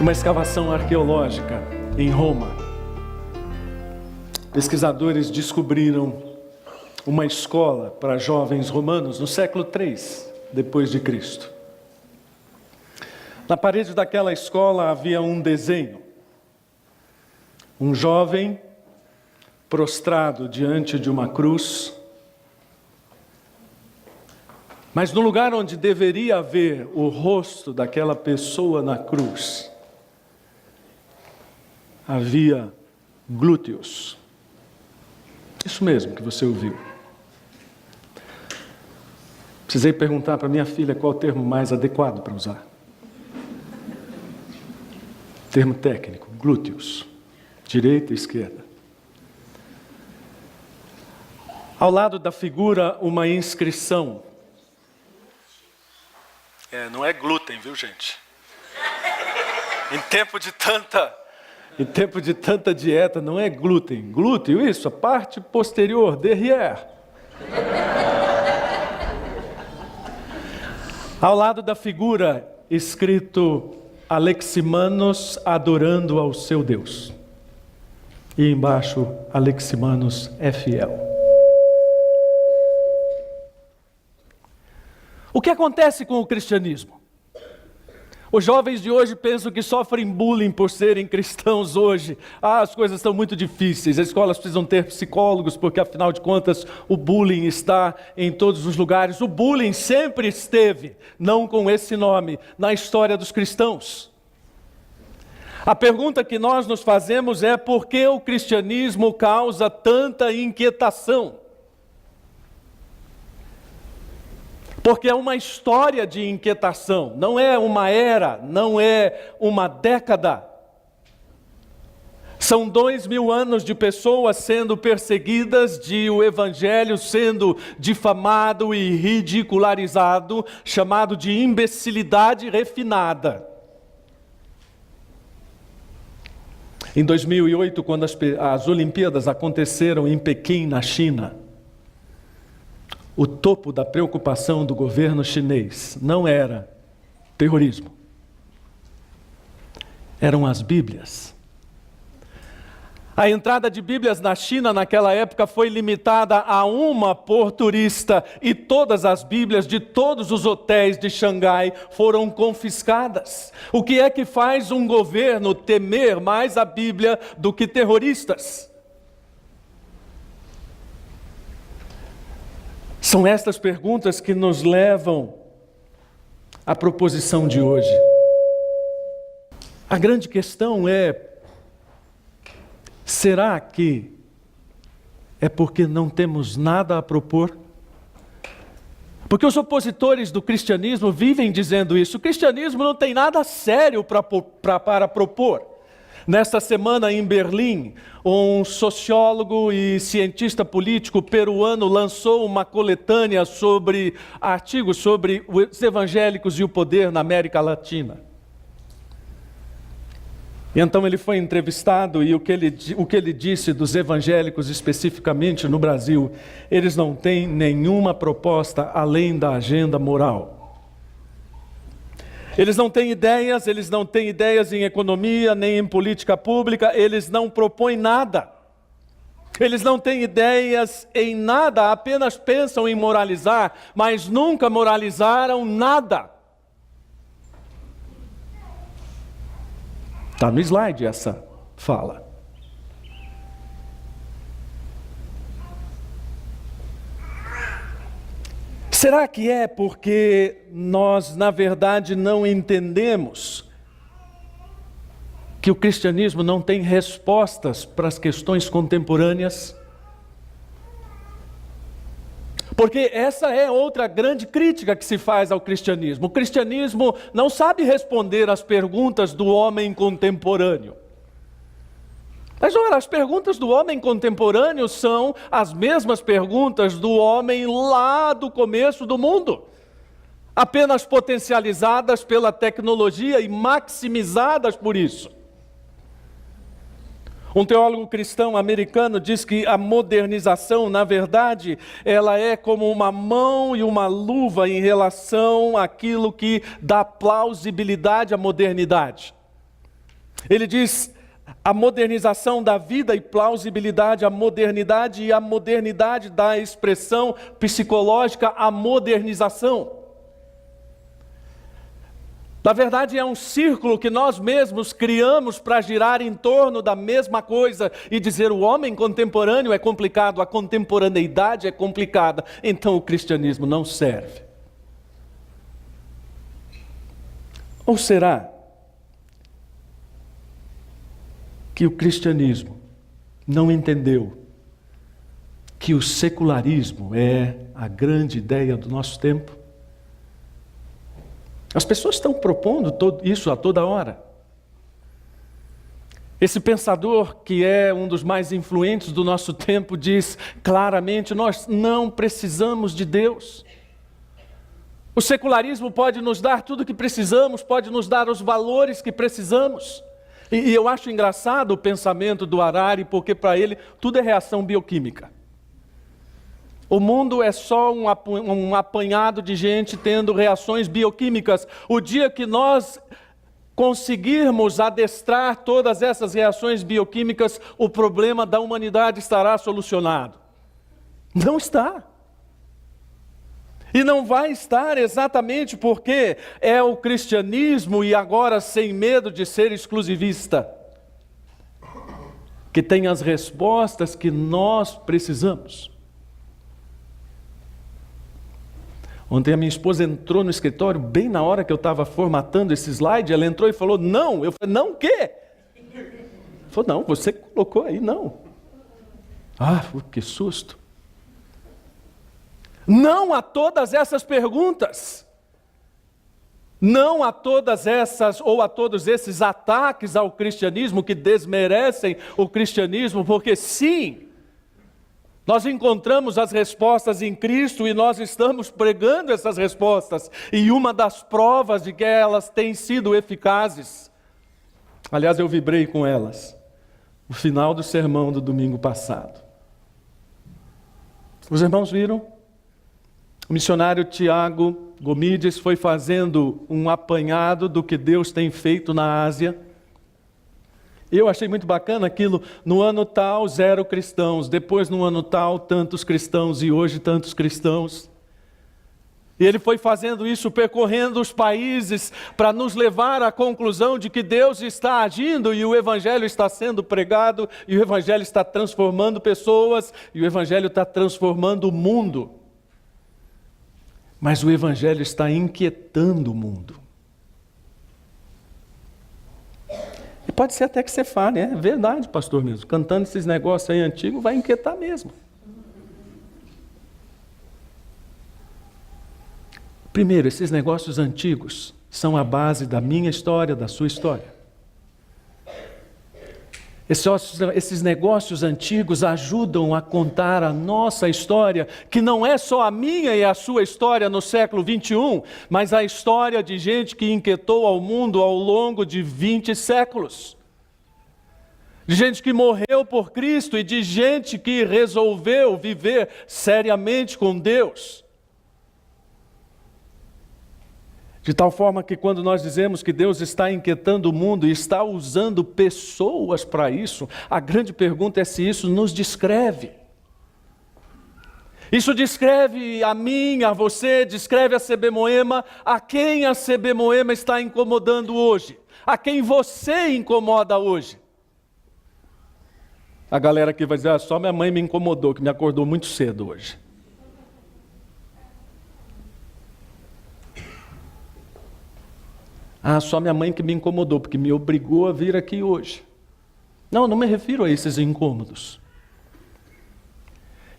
uma escavação arqueológica em Roma. Pesquisadores descobriram uma escola para jovens romanos no século III depois de Cristo. Na parede daquela escola havia um desenho. Um jovem prostrado diante de uma cruz. Mas no lugar onde deveria haver o rosto daquela pessoa na cruz, havia glúteos. Isso mesmo que você ouviu. Precisei perguntar para minha filha qual o termo mais adequado para usar. Termo técnico, glúteos. Direita e esquerda. Ao lado da figura, uma inscrição. Não é glúten, viu, gente? Em tempo de tanta dieta, não é glúten. Glúteo, isso, a parte posterior, derrière. Ao lado da figura, escrito Aleximanos adorando ao seu Deus. E embaixo, Aleximanos é fiel. O que acontece com o cristianismo? Os jovens de hoje pensam que sofrem bullying por serem cristãos hoje. As coisas estão muito difíceis, as escolas precisam ter psicólogos, porque afinal de contas o bullying está em todos os lugares. O bullying sempre esteve, não com esse nome, na história dos cristãos. A pergunta que nós nos fazemos é: por que o cristianismo causa tanta inquietação? Porque é uma história de inquietação, não é uma era, não é uma década. São 2000 anos de pessoas sendo perseguidas, de o evangelho sendo difamado e ridicularizado, chamado de imbecilidade refinada. Em 2008, quando as Olimpíadas aconteceram em Pequim, na China, o topo da preocupação do governo chinês não era terrorismo. Eram as Bíblias. A entrada de Bíblias na China naquela época foi limitada a uma por turista e todas as Bíblias de todos os hotéis de Xangai foram confiscadas. O que é que faz um governo temer mais a Bíblia do que terroristas? São estas perguntas que nos levam à proposição de hoje. A grande questão é: será que é porque não temos nada a propor? Porque os opositores do cristianismo vivem dizendo isso. O cristianismo não tem nada sério para propor. Nesta semana em Berlim, um sociólogo e cientista político peruano lançou uma coletânea sobre artigos sobre os evangélicos e o poder na América Latina. E então ele foi entrevistado e o que ele disse dos evangélicos especificamente no Brasil: eles não têm nenhuma proposta além da agenda moral. Eles não têm ideias em economia, nem em política pública, eles não propõem nada. Eles não têm ideias em nada, apenas pensam em moralizar, mas nunca moralizaram nada. Está no slide essa fala. Será que é porque nós, na verdade, não entendemos que o cristianismo não tem respostas para as questões contemporâneas? Porque essa é outra grande crítica que se faz ao cristianismo. O cristianismo não sabe responder às perguntas do homem contemporâneo. Mas ora, as perguntas do homem contemporâneo são as mesmas perguntas do homem lá do começo do mundo, apenas potencializadas pela tecnologia e maximizadas por isso. Um teólogo cristão americano diz que a modernização, na verdade, ela é como uma mão e uma luva em relação àquilo que dá plausibilidade à modernidade. Ele diz a modernização da vida e plausibilidade, a modernidade e a modernidade da expressão psicológica, a modernização. Na verdade, é um círculo que nós mesmos criamos para girar em torno da mesma coisa e dizer o homem contemporâneo é complicado, a contemporaneidade é complicada, então o cristianismo não serve. Ou será que o cristianismo não entendeu que o secularismo é a grande ideia do nosso tempo? As pessoas estão propondo isso a toda hora. Esse pensador, que é um dos mais influentes do nosso tempo, diz claramente: nós não precisamos de Deus. O secularismo pode nos dar tudo o que precisamos, pode nos dar os valores que precisamos. E eu acho engraçado o pensamento do Harari, porque para ele tudo é reação bioquímica. O mundo é só um apanhado de gente tendo reações bioquímicas. O dia que nós conseguirmos adestrar todas essas reações bioquímicas, o problema da humanidade estará solucionado. Não está. E não vai estar exatamente porque é o cristianismo, e agora sem medo de ser exclusivista, que tem as respostas que nós precisamos. Ontem a minha esposa entrou no escritório, bem na hora que eu estava formatando esse slide, ela entrou e falou, não. Eu falei, não o quê? Ela falou, não, você colocou aí, não. Ah, que susto. Não a todas essas perguntas. Não a todas essas, ou a todos esses ataques ao cristianismo que desmerecem o cristianismo, porque sim, nós encontramos as respostas em Cristo e nós estamos pregando essas respostas. E uma das provas de que elas têm sido eficazes, aliás, eu vibrei com elas, no final do sermão do domingo passado. Os irmãos viram? O missionário Tiago Gomides foi fazendo um apanhado do que Deus tem feito na Ásia. Eu achei muito bacana aquilo, no ano tal, 0 cristãos, depois no ano tal, tantos cristãos, e hoje tantos cristãos. E ele foi fazendo isso, percorrendo os países, para nos levar à conclusão de que Deus está agindo, e o Evangelho está sendo pregado, e o Evangelho está transformando pessoas, e o Evangelho está transformando o mundo. Mas o Evangelho está inquietando o mundo. E pode ser até que você fale, é verdade, pastor mesmo, cantando esses negócios aí antigos vai inquietar mesmo. Primeiro, esses negócios antigos são a base da minha história, da sua história. Esses negócios antigos ajudam a contar a nossa história, que não é só a minha e a sua história no século 21, mas a história de gente que inquietou ao mundo ao longo de 20 séculos. De gente que morreu por Cristo e de gente que resolveu viver seriamente com Deus. De tal forma que quando nós dizemos que Deus está inquietando o mundo e está usando pessoas para isso, a grande pergunta é se isso nos descreve. Isso descreve a mim, a você, descreve a CB Moema, a quem a CB Moema está incomodando hoje, a quem você incomoda hoje. A galera que vai dizer, só minha mãe me incomodou, que me acordou muito cedo hoje. Só minha mãe que me incomodou, porque me obrigou a vir aqui hoje. Não me refiro a esses incômodos.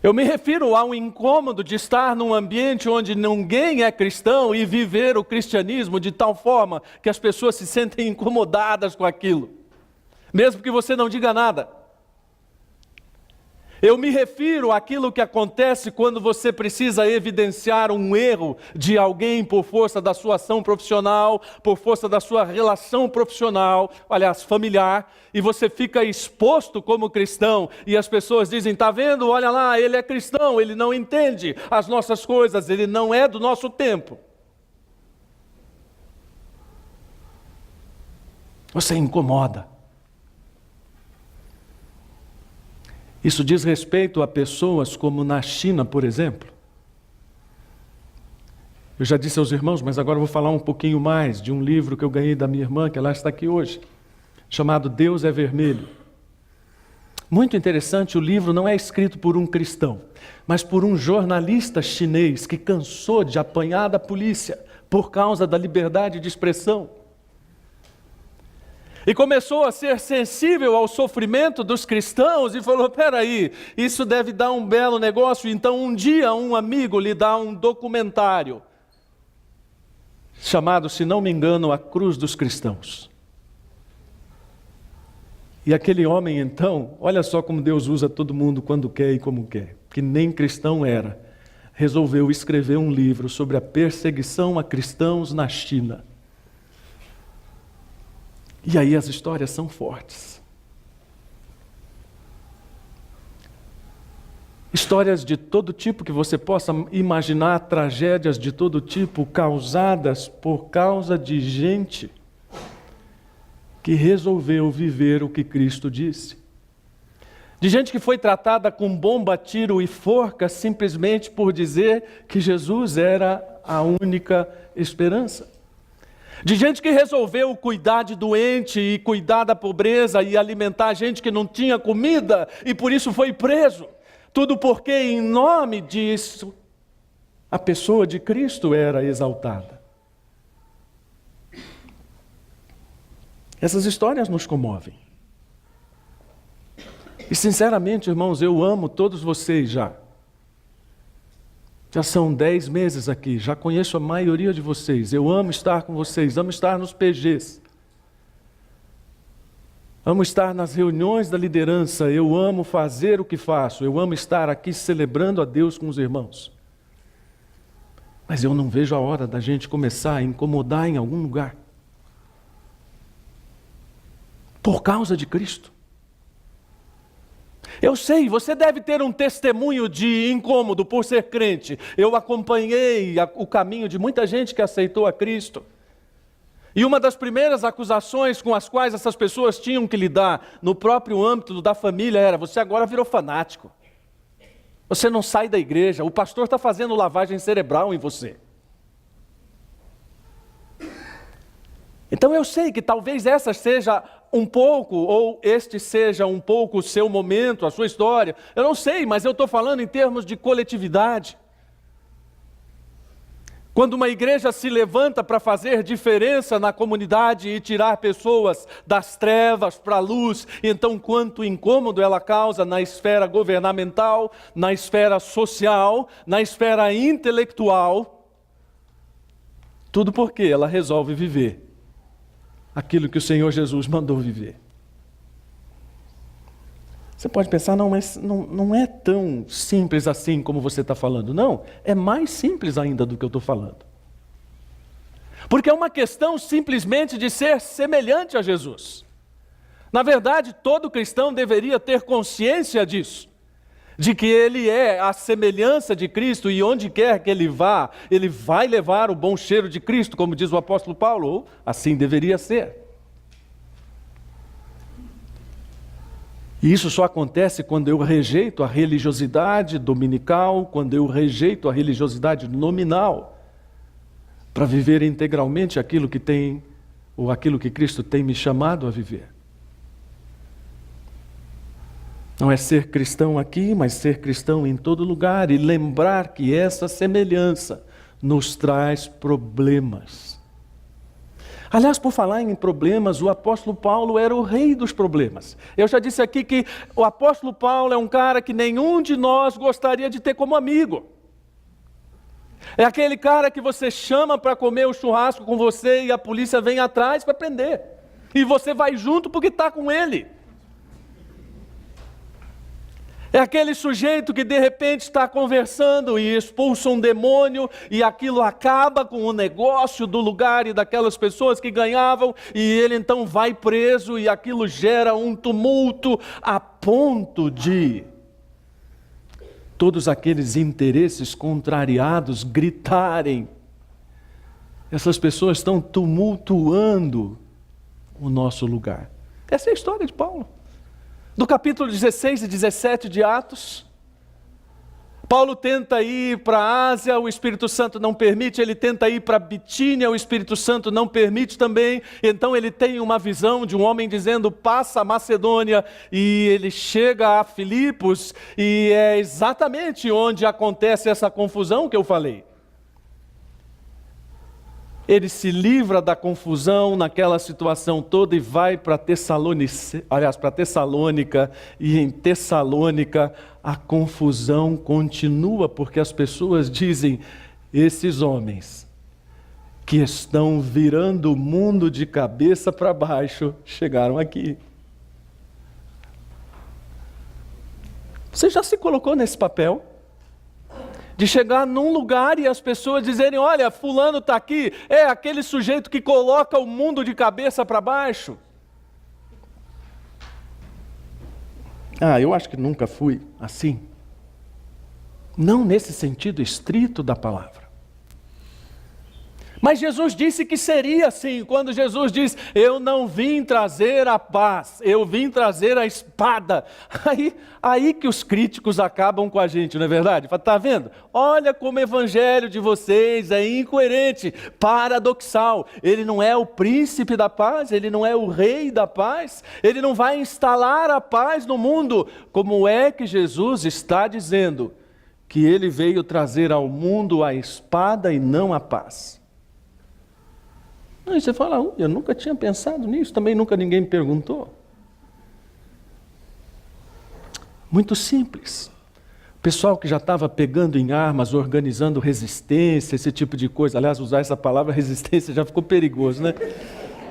Eu me refiro ao incômodo de estar num ambiente onde ninguém é cristão e viver o cristianismo de tal forma que as pessoas se sentem incomodadas com aquilo, mesmo que você não diga nada. Eu me refiro àquilo que acontece quando você precisa evidenciar um erro de alguém por força da sua ação profissional, por força da sua relação profissional, aliás, familiar, e você fica exposto como cristão, e as pessoas dizem, está vendo, olha lá, ele é cristão, ele não entende as nossas coisas, ele não é do nosso tempo. Você incomoda. Isso diz respeito a pessoas como na China, por exemplo. Eu já disse aos irmãos, mas agora vou falar um pouquinho mais de um livro que eu ganhei da minha irmã, que ela está aqui hoje, chamado Deus é Vermelho. Muito interessante, o livro não é escrito por um cristão, mas por um jornalista chinês que cansou de apanhar da polícia por causa da liberdade de expressão. E começou a ser sensível ao sofrimento dos cristãos e falou, peraí, isso deve dar um belo negócio. Então um dia um amigo lhe dá um documentário chamado, se não me engano, A Cruz dos Cristãos. E aquele homem então, olha só como Deus usa todo mundo quando quer e como quer, que nem cristão era, resolveu escrever um livro sobre a perseguição a cristãos na China. E aí as histórias são fortes. Histórias de todo tipo que você possa imaginar, tragédias de todo tipo causadas por causa de gente que resolveu viver o que Cristo disse. De gente que foi tratada com bomba, tiro e forca simplesmente por dizer que Jesus era a única esperança. De gente que resolveu cuidar de doente e cuidar da pobreza e alimentar gente que não tinha comida e por isso foi preso. Tudo porque em nome disso a pessoa de Cristo era exaltada. Essas histórias nos comovem. E sinceramente, irmãos, eu amo todos vocês já. Já são 10 meses aqui, já conheço a maioria de vocês. Eu amo estar com vocês, amo estar nos PGs. Amo estar nas reuniões da liderança, eu amo fazer o que faço, eu amo estar aqui celebrando a Deus com os irmãos. Mas eu não vejo a hora da gente começar a incomodar em algum lugar. Por causa de Cristo. Eu sei, você deve ter um testemunho de incômodo por ser crente. Eu acompanhei o caminho de muita gente que aceitou a Cristo. E uma das primeiras acusações com as quais essas pessoas tinham que lidar no próprio âmbito da família era: você agora virou fanático. Você não sai da igreja, o pastor está fazendo lavagem cerebral em você. Então eu sei que talvez essa seja um pouco, ou este seja um pouco o seu momento, a sua história. Eu não sei, mas eu estou falando em termos de coletividade. Quando uma igreja se levanta para fazer diferença na comunidade e tirar pessoas das trevas para a luz, então quanto incômodo ela causa na esfera governamental, na esfera social, na esfera intelectual, tudo porque ela resolve viver aquilo que o Senhor Jesus mandou viver. Você pode pensar, não, mas não é tão simples assim como você está falando. Não, é mais simples ainda do que eu estou falando. Porque é uma questão simplesmente de ser semelhante a Jesus. Na verdade, todo cristão deveria ter consciência disso. De que ele é a semelhança de Cristo e onde quer que ele vá, ele vai levar o bom cheiro de Cristo, como diz o apóstolo Paulo, ou assim deveria ser. E isso só acontece quando eu rejeito a religiosidade dominical, quando eu rejeito a religiosidade nominal, para viver integralmente aquilo que tem, ou aquilo que Cristo tem me chamado a viver. Não é ser cristão aqui, mas ser cristão em todo lugar e lembrar que essa semelhança nos traz problemas. Aliás, por falar em problemas, o apóstolo Paulo era o rei dos problemas. Eu já disse aqui que o apóstolo Paulo é um cara que nenhum de nós gostaria de ter como amigo. É aquele cara que você chama para comer o churrasco com você e a polícia vem atrás para prender. E você vai junto porque está com ele. É aquele sujeito que de repente está conversando e expulsa um demônio e aquilo acaba com o negócio do lugar e daquelas pessoas que ganhavam e ele então vai preso e aquilo gera um tumulto a ponto de todos aqueles interesses contrariados gritarem. Essas pessoas estão tumultuando o nosso lugar. Essa é a história de Paulo. Do capítulo 16 e 17 de Atos, Paulo tenta ir para a Ásia, o Espírito Santo não permite, ele tenta ir para Bitínia, o Espírito Santo não permite também, então ele tem uma visão de um homem dizendo, passa a Macedônia, e ele chega a Filipos, e é exatamente onde acontece essa confusão que eu falei. Ele se livra da confusão naquela situação toda e vai para Tessalônica, e em Tessalônica a confusão continua, porque as pessoas dizem, esses homens que estão virando o mundo de cabeça para baixo, chegaram aqui. Você já se colocou nesse papel? De chegar num lugar e as pessoas dizerem, olha, fulano está aqui, é aquele sujeito que coloca o mundo de cabeça para baixo. Eu acho que nunca fui assim. Não nesse sentido estrito da palavra. Mas Jesus disse que seria assim, quando Jesus diz, eu não vim trazer a paz, eu vim trazer a espada. Aí que os críticos acabam com a gente, não é verdade? Está vendo? Olha como o evangelho de vocês é incoerente, paradoxal. Ele não é o príncipe da paz, ele não é o rei da paz, ele não vai instalar a paz no mundo. Como é que Jesus está dizendo que ele veio trazer ao mundo a espada e não a paz? Aí você fala, eu nunca tinha pensado nisso, também nunca ninguém me perguntou. Muito simples. O pessoal que já estava pegando em armas, organizando resistência, esse tipo de coisa. Aliás, usar essa palavra resistência já ficou perigoso, né?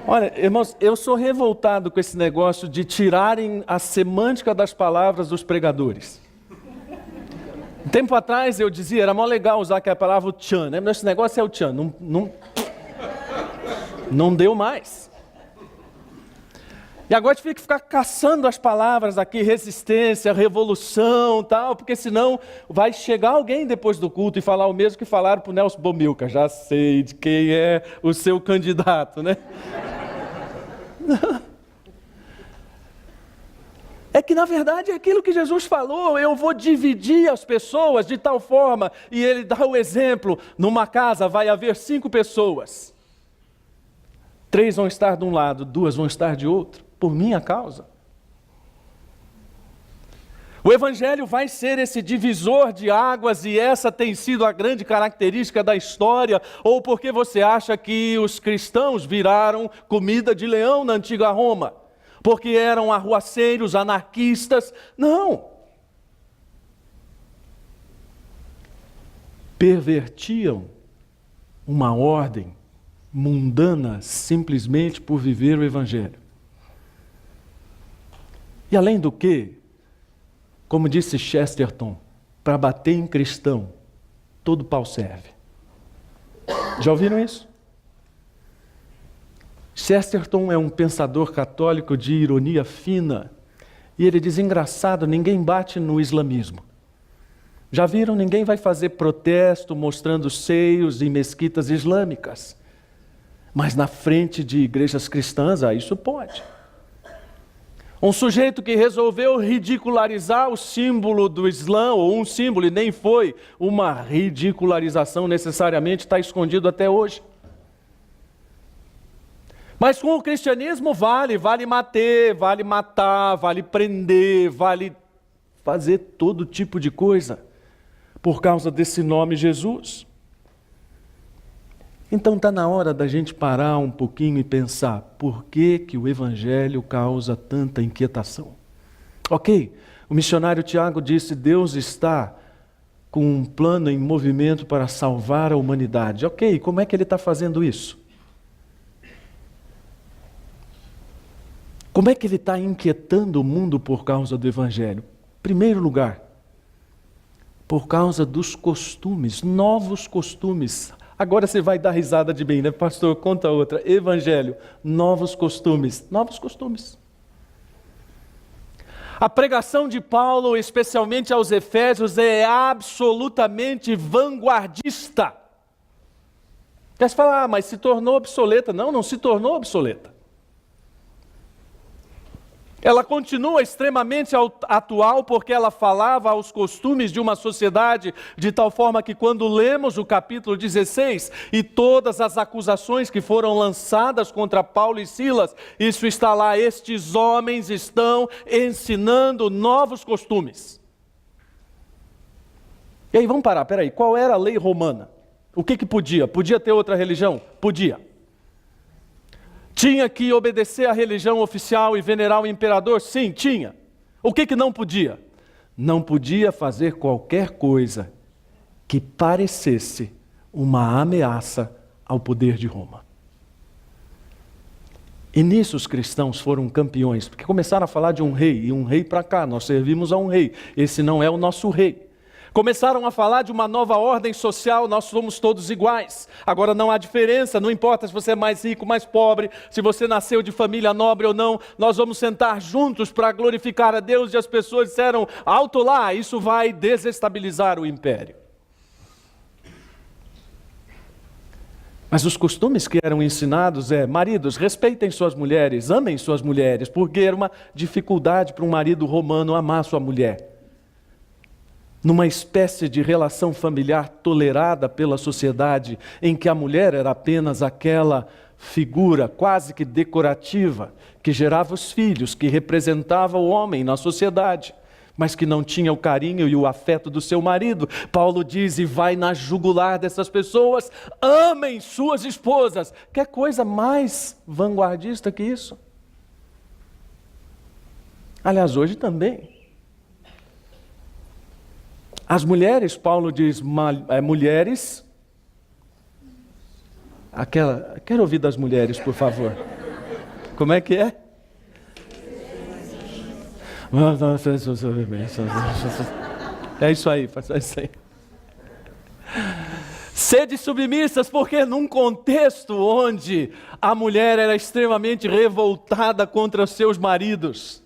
Olha, irmãos, eu sou revoltado com esse negócio de tirarem a semântica das palavras dos pregadores. Um tempo atrás eu dizia, era mó legal usar aquela palavra o tchan, né? Mas esse negócio é o tchan, não deu mais. E agora a gente tem que ficar caçando as palavras aqui, resistência, revolução, tal, porque senão vai chegar alguém depois do culto e falar o mesmo que falaram para o Nelson Bomilcar. Já sei de quem é o seu candidato, né? É que na verdade é aquilo que Jesus falou, eu vou dividir as pessoas de tal forma, e ele dá o exemplo, numa casa vai haver 5 pessoas. 3 vão estar de um lado, 2 vão estar de outro, por minha causa. O Evangelho vai ser esse divisor de águas, e essa tem sido a grande característica da história, ou porque você acha que os cristãos viraram comida de leão na antiga Roma, porque eram arruaceiros, anarquistas? Não. Pervertiam uma ordem mundana simplesmente por viver o Evangelho. E além do que, como disse Chesterton, para bater em cristão, todo pau serve. Já ouviram isso? Chesterton é um pensador católico de ironia fina, e ele diz, engraçado, ninguém bate no islamismo. Já viram? Ninguém vai fazer protesto mostrando seios em mesquitas islâmicas. Mas na frente de igrejas cristãs, isso pode. Um sujeito que resolveu ridicularizar o símbolo do Islã, ou um símbolo, e nem foi uma ridicularização necessariamente, está escondido até hoje. Mas com o cristianismo vale matar, vale prender, vale fazer todo tipo de coisa, por causa desse nome Jesus. Então está na hora da gente parar um pouquinho e pensar, por que que o Evangelho causa tanta inquietação? Ok, o missionário Tiago disse, Deus está com um plano em movimento para salvar a humanidade. Ok, como é que ele está fazendo isso? Como é que ele está inquietando o mundo por causa do Evangelho? Em primeiro lugar, por causa dos costumes, novos costumes. Agora você vai dar risada de mim, né, pastor? Conta outra. Evangelho, novos costumes. Novos costumes. A pregação de Paulo, especialmente aos Efésios, é absolutamente vanguardista. Você fala, mas se tornou obsoleta. Não se tornou obsoleta. Ela continua extremamente atual porque ela falava aos costumes de uma sociedade, de tal forma que quando lemos o capítulo 16 e todas as acusações que foram lançadas contra Paulo e Silas, isso está lá: estes homens estão ensinando novos costumes. E aí vamos parar, peraí, qual era a lei romana? O que podia? Podia ter outra religião? Podia. Tinha que obedecer à religião oficial e venerar o imperador? Sim, tinha. O que não podia? Não podia fazer qualquer coisa que parecesse uma ameaça ao poder de Roma. E nisso os cristãos foram campeões, porque começaram a falar de um rei, e um rei para cá, nós servimos a um rei, esse não é o nosso rei. Começaram a falar de uma nova ordem social, nós somos todos iguais. Agora não há diferença, não importa se você é mais rico, mais pobre, se você nasceu de família nobre ou não, nós vamos sentar juntos para glorificar a Deus. E as pessoas disseram: alto lá, isso vai desestabilizar o império. Mas os costumes que eram ensinados maridos, respeitem suas mulheres, amem suas mulheres, porque era uma dificuldade para um marido romano amar sua mulher. Numa espécie de relação familiar tolerada pela sociedade, em que a mulher era apenas aquela figura quase que decorativa, que gerava os filhos, que representava o homem na sociedade, mas que não tinha o carinho e o afeto do seu marido. Paulo diz, e vai na jugular dessas pessoas: amem suas esposas. Que coisa mais vanguardista que isso? Aliás, hoje também. As mulheres, Paulo diz, mulheres... Quero ouvir das mulheres, por favor. Como é que é? É isso aí, faça isso aí. Sede submissas, porque num contexto onde a mulher era extremamente revoltada contra seus maridos,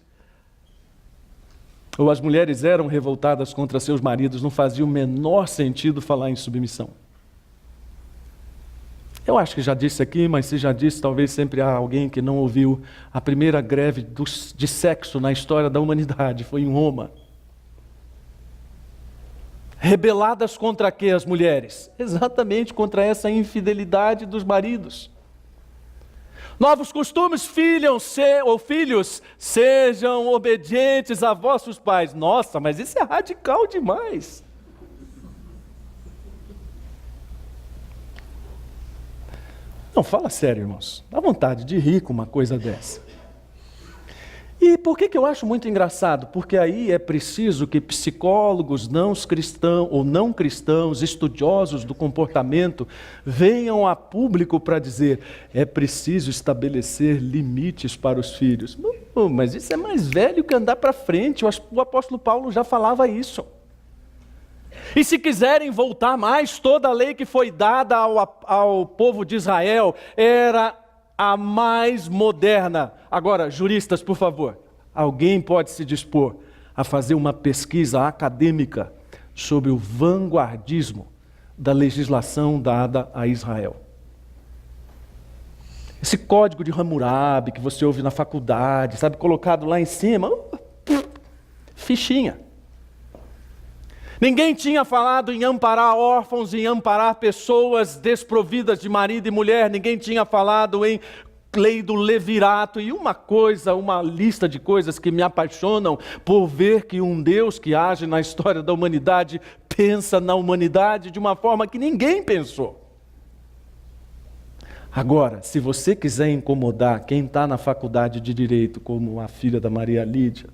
ou as mulheres eram revoltadas contra seus maridos, não fazia o menor sentido falar em submissão. Eu acho que já disse aqui, mas se já disse, talvez sempre há alguém que não ouviu. A primeira greve de sexo na história da humanidade foi em Roma. Rebeladas contra quê as mulheres? Exatamente contra essa infidelidade dos maridos. Novos costumes, filhos, sejam obedientes a vossos pais. Nossa, mas isso é radical demais. Não, fala sério, irmãos. Dá vontade de rir com uma coisa dessa. E por que eu acho muito engraçado? Porque aí é preciso que psicólogos não cristãos, estudiosos do comportamento, venham a público para dizer: é preciso estabelecer limites para os filhos. Mas isso é mais velho que andar para frente, o apóstolo Paulo já falava isso. E se quiserem voltar mais, toda a lei que foi dada ao povo de Israel era a mais moderna. Agora, juristas, por favor, alguém pode se dispor a fazer uma pesquisa acadêmica sobre o vanguardismo da legislação dada a Israel? Esse código de Hammurabi que você ouve na faculdade, sabe, colocado lá em cima, fichinha. Ninguém tinha falado em amparar órfãos, em amparar pessoas desprovidas de marido e mulher. Ninguém tinha falado em lei do levirato. E uma lista de coisas que me apaixonam por ver que um Deus que age na história da humanidade pensa na humanidade de uma forma que ninguém pensou. Agora, se você quiser incomodar quem está na faculdade de Direito, como a filha da Maria Lídia,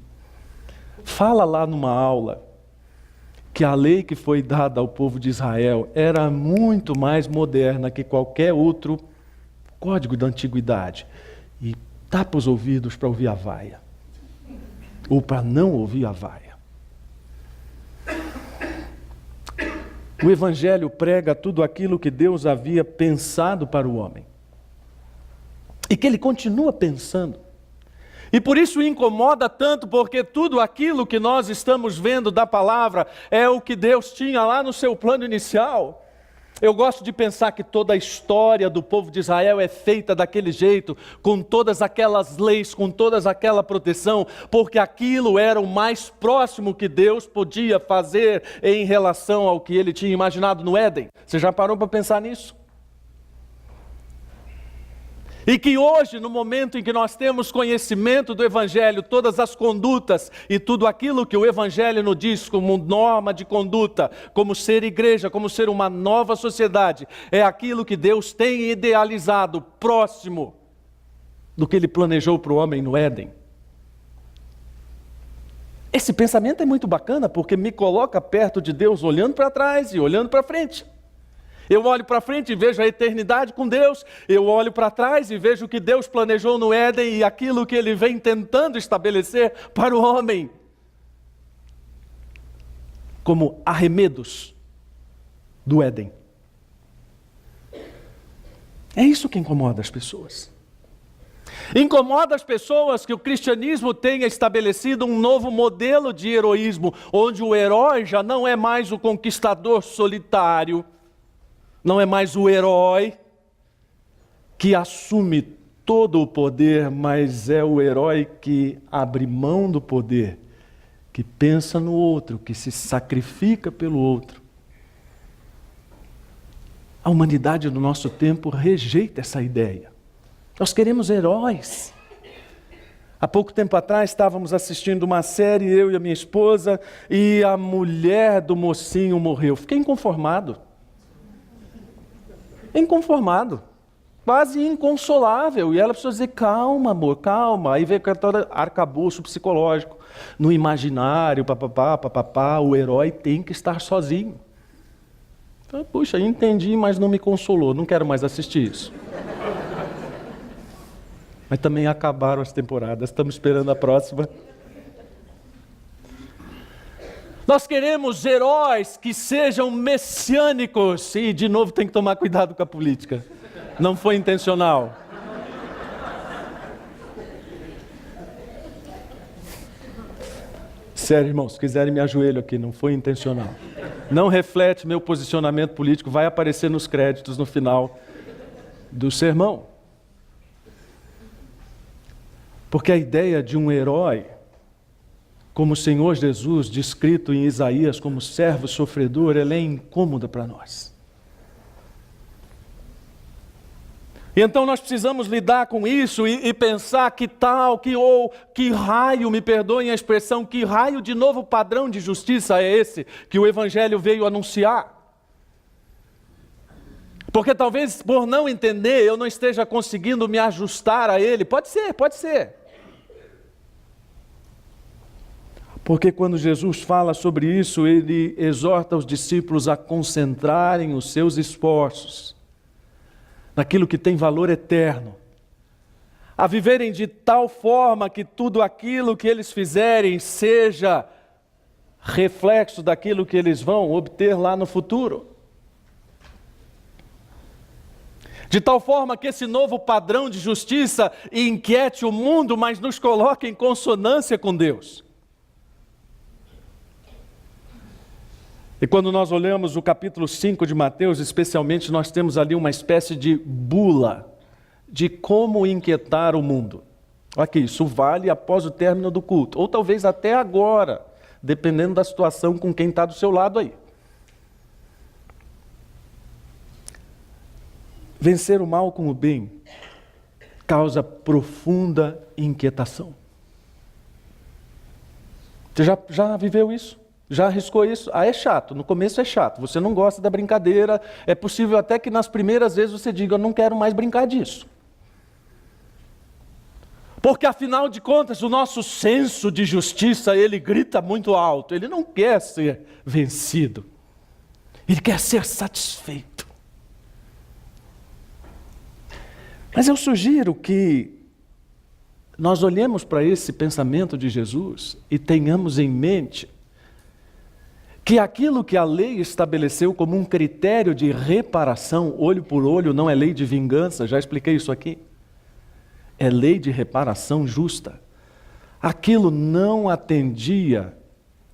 fala lá numa aula que a lei que foi dada ao povo de Israel era muito mais moderna que qualquer outro código da antiguidade. E tapa os ouvidos para ouvir a vaia. Ou para não ouvir a vaia. O Evangelho prega tudo aquilo que Deus havia pensado para o homem. E que Ele continua pensando. E por isso incomoda tanto, porque tudo aquilo que nós estamos vendo da palavra é o que Deus tinha lá no seu plano inicial. Eu gosto de pensar que toda a história do povo de Israel é feita daquele jeito, com todas aquelas leis, com toda aquela proteção, porque aquilo era o mais próximo que Deus podia fazer em relação ao que ele tinha imaginado no Éden. Você já parou para pensar nisso? E que hoje, no momento em que nós temos conhecimento do Evangelho, todas as condutas e tudo aquilo que o Evangelho nos diz como norma de conduta, como ser igreja, como ser uma nova sociedade, é aquilo que Deus tem idealizado, próximo do que Ele planejou para o homem no Éden. Esse pensamento é muito bacana, porque me coloca perto de Deus, olhando para trás e olhando para frente. Eu olho para frente e vejo a eternidade com Deus, eu olho para trás e vejo o que Deus planejou no Éden e aquilo que Ele vem tentando estabelecer para o homem, como arremedos do Éden. É isso que incomoda as pessoas. Incomoda as pessoas que o cristianismo tenha estabelecido um novo modelo de heroísmo, onde o herói já não é mais o conquistador solitário, não é mais o herói que assume todo o poder, mas é o herói que abre mão do poder, que pensa no outro, que se sacrifica pelo outro. A humanidade do nosso tempo rejeita essa ideia. Nós queremos heróis. Há pouco tempo atrás estávamos assistindo uma série, eu e a minha esposa, e a mulher do mocinho morreu. Fiquei inconformado, quase inconsolável. E ela precisou dizer: calma, amor, calma. Aí veio todo arcabouço psicológico. No imaginário, papapá, o herói tem que estar sozinho. Então, puxa, entendi, mas não me consolou. Não quero mais assistir isso. Mas também acabaram as temporadas. Estamos esperando a próxima. Nós queremos heróis que sejam messiânicos. E, de novo, tem que tomar cuidado com a política. Não foi intencional. Sério, irmãos, se quiserem me ajoelho aqui, não foi intencional. Não reflete meu posicionamento político, vai aparecer nos créditos no final do sermão. Porque a ideia de um herói, como o Senhor Jesus, descrito em Isaías como servo sofredor, ela é incômoda para nós. E então nós precisamos lidar com isso e pensar que raio, me perdoem a expressão, que raio de novo padrão de justiça é esse que o Evangelho veio anunciar? Porque talvez por não entender eu não esteja conseguindo me ajustar a ele. Pode ser. Porque quando Jesus fala sobre isso, ele exorta os discípulos a concentrarem os seus esforços naquilo que tem valor eterno, a viverem de tal forma que tudo aquilo que eles fizerem seja reflexo daquilo que eles vão obter lá no futuro. De tal forma que esse novo padrão de justiça inquiete o mundo, mas nos coloque em consonância com Deus. E quando nós olhamos o capítulo 5 de Mateus, especialmente, nós temos ali uma espécie de bula de como inquietar o mundo. Aqui, isso vale após o término do culto, ou talvez até agora, dependendo da situação com quem está do seu lado aí. Vencer o mal com o bem causa profunda inquietação. Você já viveu isso? Já arriscou isso? É chato, no começo é chato, você não gosta da brincadeira, é possível até que nas primeiras vezes você diga: eu não quero mais brincar disso. Porque afinal de contas o nosso senso de justiça, ele grita muito alto, ele não quer ser vencido, ele quer ser satisfeito. Mas eu sugiro que nós olhemos para esse pensamento de Jesus e tenhamos em mente que aquilo que a lei estabeleceu como um critério de reparação, olho por olho, não é lei de vingança, já expliquei isso aqui. É lei de reparação justa. Aquilo não atendia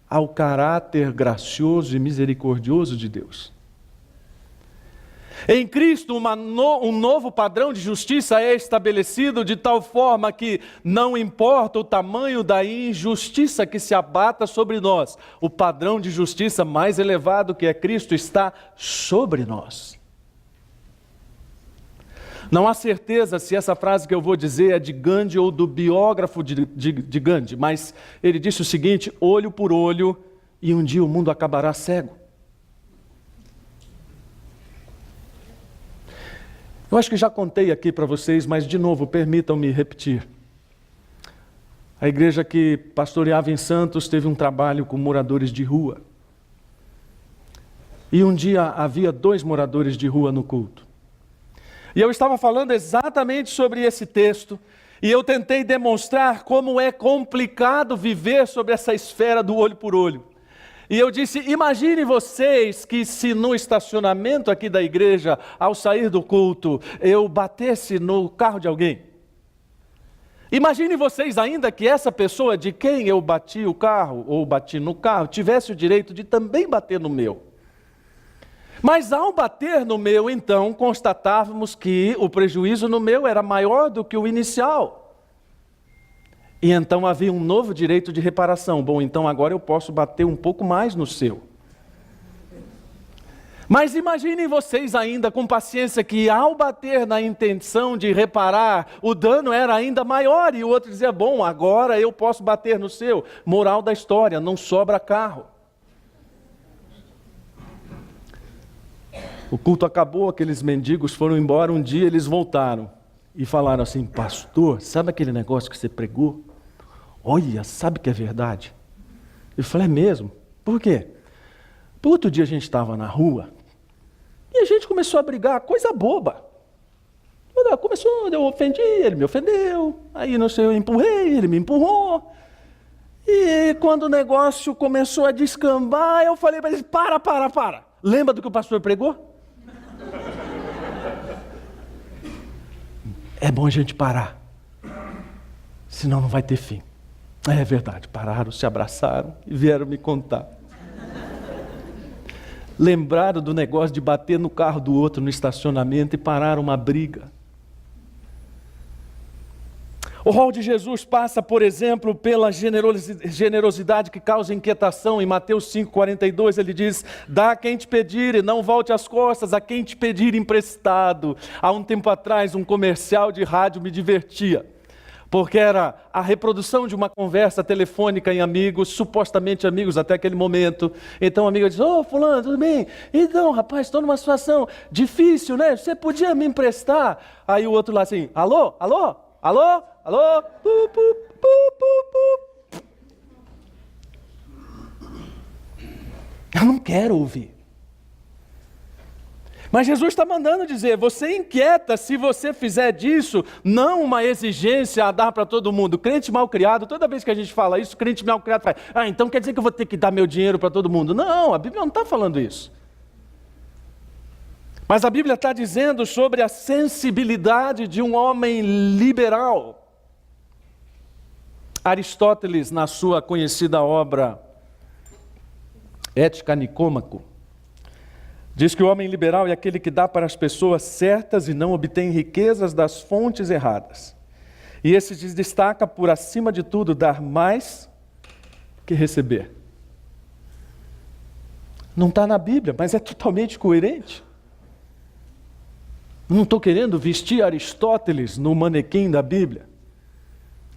ao caráter gracioso e misericordioso de Deus. Em Cristo, um novo padrão de justiça é estabelecido de tal forma que não importa o tamanho da injustiça que se abata sobre nós, o padrão de justiça mais elevado que é Cristo está sobre nós. Não há certeza se essa frase que eu vou dizer é de Gandhi ou do biógrafo de Gandhi, mas ele disse o seguinte: olho por olho, e um dia o mundo acabará cego. Eu acho que já contei aqui para vocês, mas de novo, permitam-me repetir. A igreja que pastoreava em Santos teve um trabalho com moradores de rua. E um dia havia 2 moradores de rua no culto. E eu estava falando exatamente sobre esse texto, e eu tentei demonstrar como é complicado viver sobre essa esfera do olho por olho. E eu disse, imagine vocês que se no estacionamento aqui da igreja, ao sair do culto, eu batesse no carro de alguém. Imagine vocês ainda que essa pessoa de quem eu bati o carro, ou bati no carro, tivesse o direito de também bater no meu. Mas ao bater no meu, então, constatávamos que o prejuízo no meu era maior do que o inicial. E então havia um novo direito de reparação. Bom, então agora eu posso bater um pouco mais no seu. Mas imaginem vocês ainda com paciência que ao bater na intenção de reparar, o dano era ainda maior. E o outro dizia, bom, agora eu posso bater no seu. Moral da história, não sobra carro. O culto acabou, aqueles mendigos foram embora, um dia eles voltaram. E falaram assim, pastor, sabe aquele negócio que você pregou? Olha, sabe que é verdade? Eu falei, é mesmo? Por quê? Por outro dia a gente estava na rua e a gente começou a brigar, coisa boba. Começou, eu ofendi, ele me ofendeu, aí não sei, eu empurrei, ele me empurrou. E quando o negócio começou a descambar, eu falei para ele, para. Lembra do que o pastor pregou? É bom a gente parar, senão não vai ter fim. É verdade, pararam, se abraçaram e vieram me contar. Lembraram do negócio de bater no carro do outro no estacionamento e pararam uma briga. O rol de Jesus passa, por exemplo, pela generosidade que causa inquietação. Em Mateus 5,42 ele diz, dá a quem te pedir e não volte as costas a quem te pedir emprestado. Há um tempo atrás um comercial de rádio me divertia, porque era a reprodução de uma conversa telefônica em amigos, supostamente amigos até aquele momento. Então o amigo diz, fulano, tudo bem? Então, rapaz, estou numa situação difícil, né? Você podia me emprestar? Aí o outro lá assim, alô? Eu não quero ouvir. Mas Jesus está mandando dizer, você inquieta se você fizer disso, não uma exigência a dar para todo mundo. Crente mal criado, toda vez que a gente fala isso, crente mal criado faz, então quer dizer que eu vou ter que dar meu dinheiro para todo mundo. Não, a Bíblia não está falando isso. Mas a Bíblia está dizendo sobre a sensibilidade de um homem liberal. Aristóteles, na sua conhecida obra Ética Nicômaco, diz que o homem liberal é aquele que dá para as pessoas certas e não obtém riquezas das fontes erradas. E esse se destaca por, acima de tudo, dar mais que receber. Não está na Bíblia, mas é totalmente coerente. Não estou querendo vestir Aristóteles no manequim da Bíblia.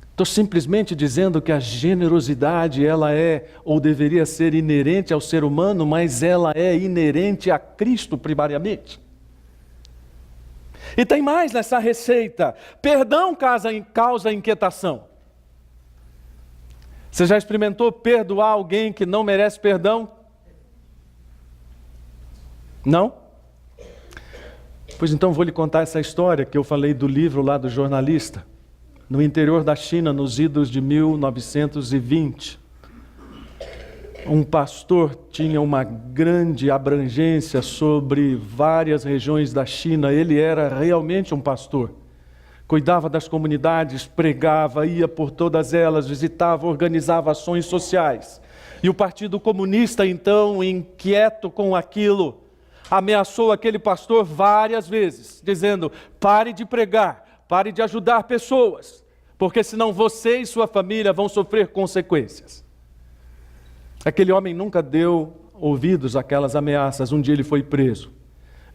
Estou simplesmente dizendo que a generosidade, ela é, ou deveria ser inerente ao ser humano, mas ela é inerente a Cristo primariamente. E tem mais nessa receita. Perdão causa inquietação. Você já experimentou perdoar alguém que não merece perdão? Não? Pois então vou lhe contar essa história que eu falei do livro lá do jornalista. No interior da China, nos idos de 1920, um pastor tinha uma grande abrangência sobre várias regiões da China. Ele era realmente um pastor. Cuidava das comunidades, pregava, ia por todas elas, visitava, organizava ações sociais. E o Partido Comunista, então, inquieto com aquilo, ameaçou aquele pastor várias vezes, dizendo: pare de pregar, pare de ajudar pessoas, porque senão você e sua família vão sofrer consequências. Aquele homem nunca deu ouvidos àquelas ameaças. Um dia ele foi preso.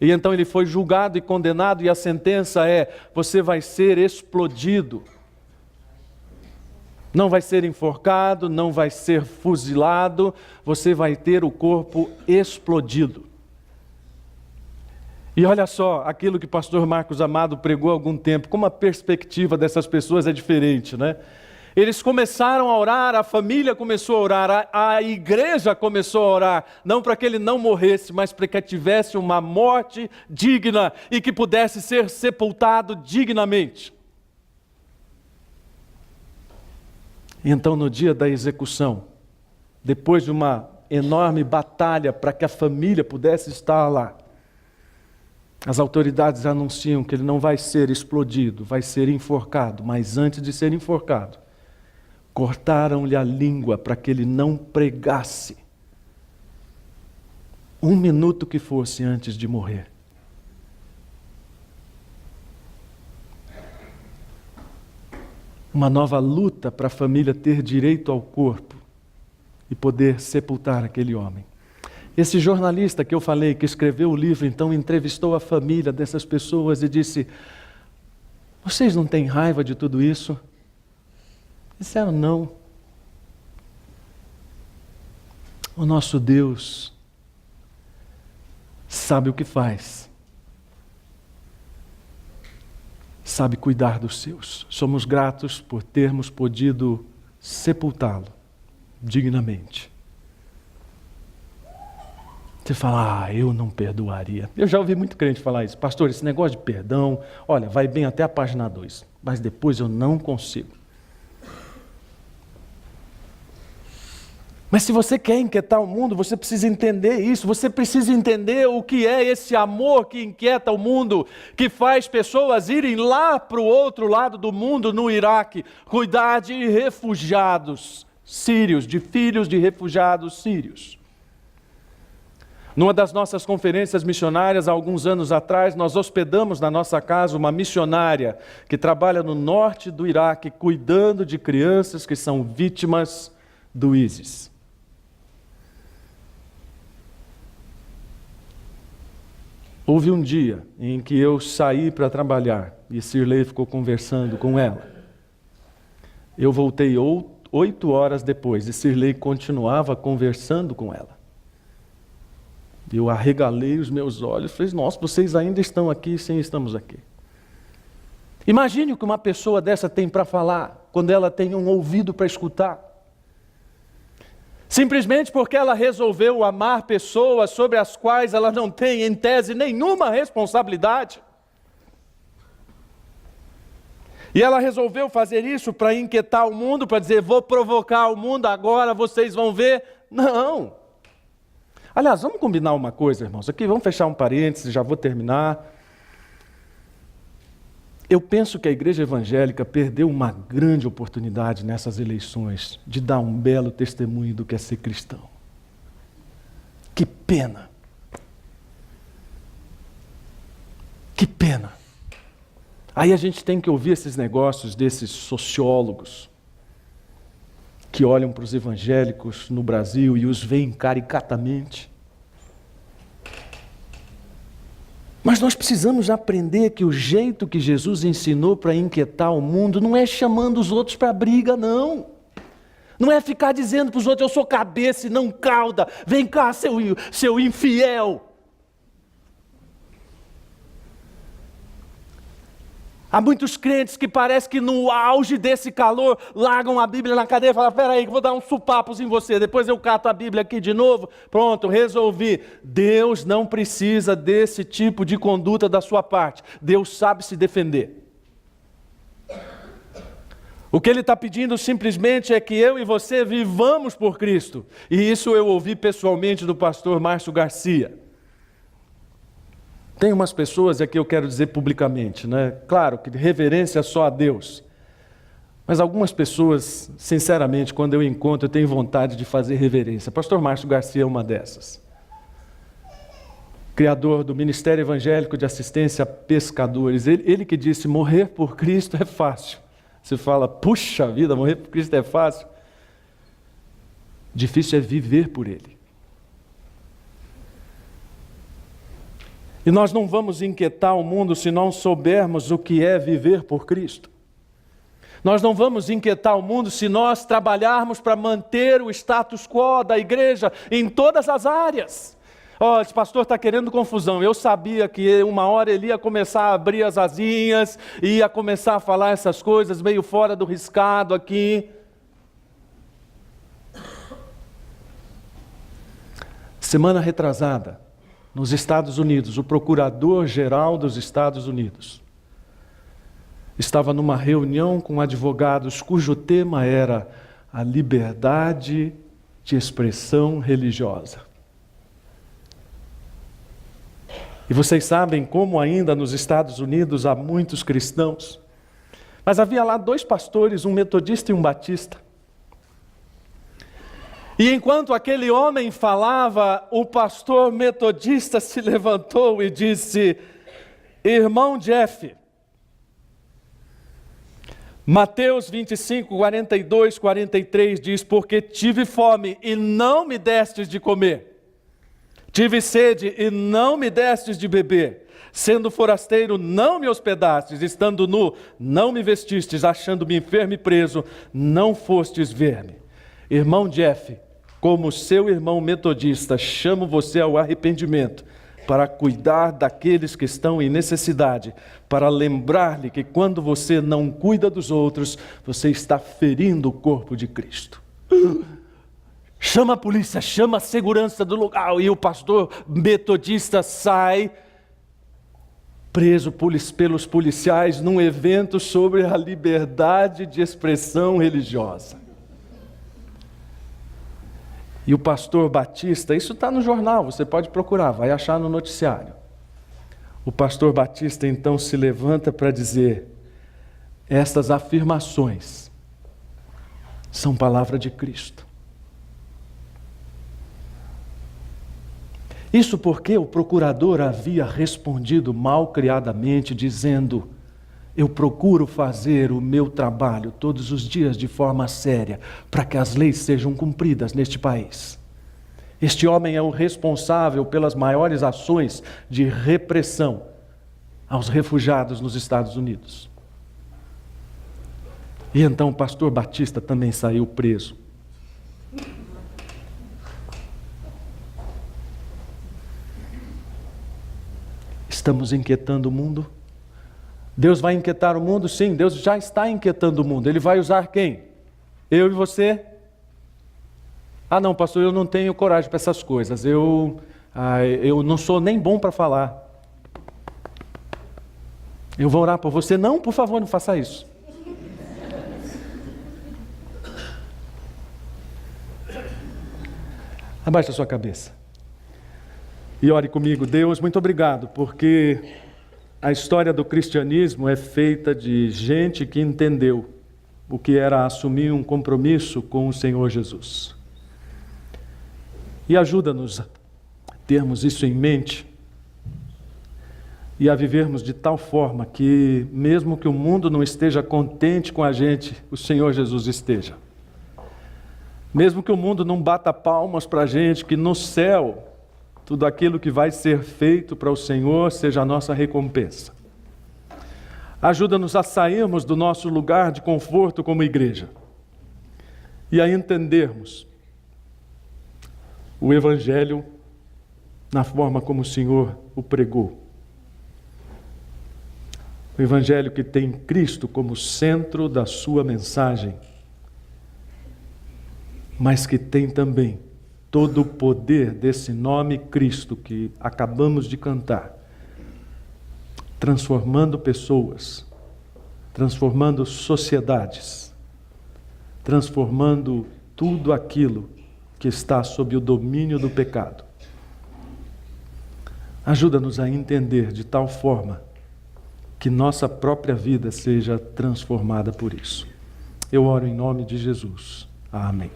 E então ele foi julgado e condenado, e a sentença é: você vai ser explodido. Não vai ser enforcado, não vai ser fuzilado, você vai ter o corpo explodido. E olha só, aquilo que o pastor Marcos Amado pregou há algum tempo, como a perspectiva dessas pessoas é diferente, né? Eles começaram a orar, a família começou a orar, a igreja começou a orar, não para que ele não morresse, mas para que tivesse uma morte digna e que pudesse ser sepultado dignamente. E então, no dia da execução, depois de uma enorme batalha para que a família pudesse estar lá, as autoridades anunciam que ele não vai ser explodido, vai ser enforcado, mas antes de ser enforcado, cortaram-lhe a língua para que ele não pregasse um minuto que fosse antes de morrer. Uma nova luta para a família ter direito ao corpo e poder sepultar aquele homem. Esse jornalista que eu falei, que escreveu o livro, então entrevistou a família dessas pessoas e disse: vocês não têm raiva de tudo isso? Disseram: não. O nosso Deus sabe o que faz. Sabe cuidar dos seus. Somos gratos por termos podido sepultá-lo dignamente. Você fala: eu não perdoaria. Eu já ouvi muito crente falar isso. Pastor, esse negócio de perdão, olha, vai bem até a página 2, mas depois eu não consigo. Mas se você quer inquietar o mundo, você precisa entender isso, você precisa entender o que é esse amor que inquieta o mundo, que faz pessoas irem lá para o outro lado do mundo, no Iraque, cuidar de refugiados sírios, de filhos de refugiados sírios. Numa das nossas conferências missionárias, há alguns anos atrás, nós hospedamos na nossa casa uma missionária que trabalha no norte do Iraque, cuidando de crianças que são vítimas do ISIS. Houve um dia em que eu saí para trabalhar e Sirlei ficou conversando com ela. Eu voltei 8 horas depois e Sirlei continuava conversando com ela. Eu arregalei os meus olhos e falei: nossa, vocês ainda estão aqui, sim, estamos aqui. Imagine o que uma pessoa dessa tem para falar quando ela tem um ouvido para escutar. Simplesmente porque ela resolveu amar pessoas sobre as quais ela não tem, em tese, nenhuma responsabilidade. E ela resolveu fazer isso para inquietar o mundo, para dizer: vou provocar o mundo agora, vocês vão ver. Não. Aliás, vamos combinar uma coisa, irmãos. Aqui, vamos fechar um parênteses, já vou terminar. Eu penso que a igreja evangélica perdeu uma grande oportunidade nessas eleições de dar um belo testemunho do que é ser cristão. Que pena! Que pena! Aí a gente tem que ouvir esses negócios desses sociólogos que olham para os evangélicos no Brasil e os veem caricatamente. Mas nós precisamos aprender que o jeito que Jesus ensinou para inquietar o mundo não é chamando os outros para briga, não. Não é ficar dizendo para os outros: eu sou cabeça e não cauda, vem cá, seu infiel. Há muitos crentes que parece que no auge desse calor largam a Bíblia na cadeira e falam: espera aí que vou dar uns supapos em você, depois eu cato a Bíblia aqui de novo, pronto, resolvi. Deus não precisa desse tipo de conduta da sua parte. Deus sabe se defender. O que Ele está pedindo simplesmente é que eu e você vivamos por Cristo. E isso eu ouvi pessoalmente do pastor Márcio Garcia. Tem umas pessoas, aqui eu quero dizer publicamente, né? Claro que reverência só a Deus. Mas algumas pessoas, sinceramente, quando eu encontro, eu tenho vontade de fazer reverência. Pastor Márcio Garcia é uma dessas. criador do Ministério Evangélico de Assistência a Pescadores, ele que disse: morrer por Cristo é fácil. Você fala: puxa vida, morrer por Cristo é fácil. Difícil é viver por Ele. E nós não vamos inquietar o mundo se não soubermos o que é viver por Cristo. Nós não vamos inquietar o mundo se nós trabalharmos para manter o status quo da igreja em todas as áreas. Esse pastor está querendo confusão. Eu sabia que uma hora ele ia começar a abrir as asinhas, ia começar a falar essas coisas meio fora do riscado aqui. Semana retrasada, nos Estados Unidos, o Procurador-Geral dos Estados Unidos estava numa reunião com advogados cujo tema era a liberdade de expressão religiosa. E vocês sabem como ainda nos Estados Unidos há muitos cristãos, mas havia lá 2 pastores, um metodista e um batista. E enquanto aquele homem falava, o pastor metodista se levantou e disse: irmão Jeff, Mateus 25, 42, 43 diz: porque tive fome e não me destes de comer, tive sede e não me destes de beber, sendo forasteiro não me hospedastes, estando nu não me vestistes, achando-me enfermo e preso não fostes ver-me. Irmão Jeff, como seu irmão metodista, chamo você ao arrependimento, para cuidar daqueles que estão em necessidade, para lembrar-lhe que quando você não cuida dos outros, você está ferindo o corpo de Cristo. Chama a polícia, chama a segurança do lugar, e o pastor metodista sai preso pelos policiais num evento sobre a liberdade de expressão religiosa. E o pastor Batista, isso está no jornal, você pode procurar, vai achar no noticiário. O pastor Batista então se levanta para dizer: estas afirmações são palavra de Cristo. Isso porque o procurador havia respondido malcriadamente, dizendo: eu procuro fazer o meu trabalho todos os dias de forma séria, para que as leis sejam cumpridas neste país. Este homem é o responsável pelas maiores ações de repressão aos refugiados nos Estados Unidos. E então o pastor Batista também saiu preso. Estamos inquietando o mundo? Deus vai inquietar o mundo? Sim, Deus já está inquietando o mundo. Ele vai usar quem? Eu e você? Ah não, pastor, eu não tenho coragem para essas coisas. Eu não sou nem bom para falar. Eu vou orar por você. Não, por favor, não faça isso. Abaixe a sua cabeça e ore comigo. Deus, muito obrigado, porque a história do cristianismo é feita de gente que entendeu o que era assumir um compromisso com o Senhor Jesus. E ajuda-nos a termos isso em mente e a vivermos de tal forma que, mesmo que o mundo não esteja contente com a gente, o Senhor Jesus esteja. Mesmo que o mundo não bata palmas para a gente, que no céu tudo aquilo que vai ser feito para o Senhor seja a nossa recompensa. Ajuda-nos a sairmos do nosso lugar de conforto como igreja e a entendermos o Evangelho na forma como o Senhor o pregou. O Evangelho que tem Cristo como centro da sua mensagem, mas que tem também todo o poder desse nome Cristo que acabamos de cantar, transformando pessoas, transformando sociedades, transformando tudo aquilo que está sob o domínio do pecado. Ajuda-nos a entender de tal forma que nossa própria vida seja transformada por isso. Eu oro em nome de Jesus. Amém.